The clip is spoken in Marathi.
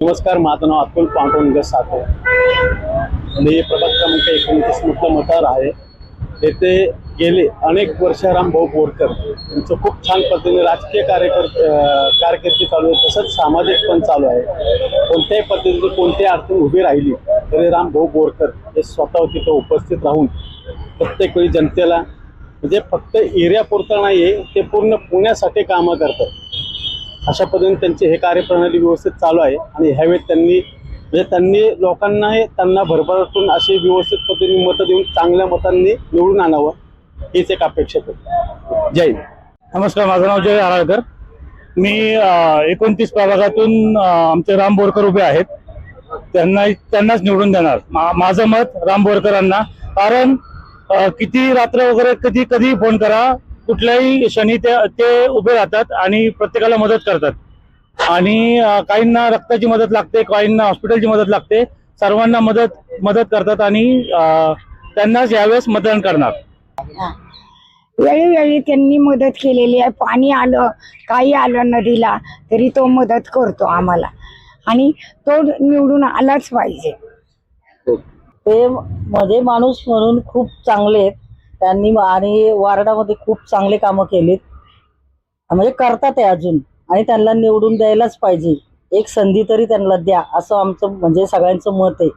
नमस्कार, माझं नाव अतुल पांडुरंग साठे. मी प्रभाग क्रमांक 29 मतदार आहे. येथे गेले अनेक वर्ष रामभाऊ बोरकर यांचं खूप छान पद्धतीने राजकीय कारकिर्दी चालू आहे, तसंच सामाजिक पण चालू आहे. कोणत्याही पद्धतीने कोणत्याही अडचण उभी राहिली तरी रामभाऊ बोरकर हे स्वतः तिथं उपस्थित राहून प्रत्येक वेळी जनतेला म्हणजे फक्त एरियापुरतं नाही आहे, ते पूर्ण पुण्यासाठी कामं करतात. अशा पद्धतीने त्यांची हे कार्यप्रणाली व्यवस्थित चालू आहे. आणि ह्यावेळी त्यांनी लोकांना त्यांना भरभराटून अशी व्यवस्थित पद्धतीने मतं देऊन चांगल्या मतांनी निवडून आणावं हीच एक अपेक्षा आहे. जय हिंद. नमस्कार, माझं नाव जय आराळकर. मी 29 प्रभागातून आमचे राम बोरकर उभे आहेत. त्यांनाच निवडून देणार. माझं मत राम बोरकरांना. कारण किती रात्र वगैरे कधी फोन करा, कुठल्याही क्षणी ते उभे राहतात आणि प्रत्येकाला मदत करतात. आणि काहींना रक्ताची मदत लागते, काहींना हॉस्पिटलची मदत लागते, सर्वांना मदत करतात आणि त्यांनाच यावेळेस मतदान करणार. वेळोवेळी त्यांनी मदत केलेली आहे. पाणी आलं, काही आलं नदीला तरी तो मदत करतो आम्हाला आणि तो निवडून आलाच पाहिजे. ते मध्ये माणूस म्हणून खूप चांगले आहेत त्यांनी आणि वार्डामध्ये खूप चांगले कामं केलीत, म्हणजे करतात आहे अजून, आणि त्यांना निवडून द्यायलाच पाहिजे. एक संधी तरी त्यांना द्या असं आमचं म्हणजे सगळ्यांचं मत आहे.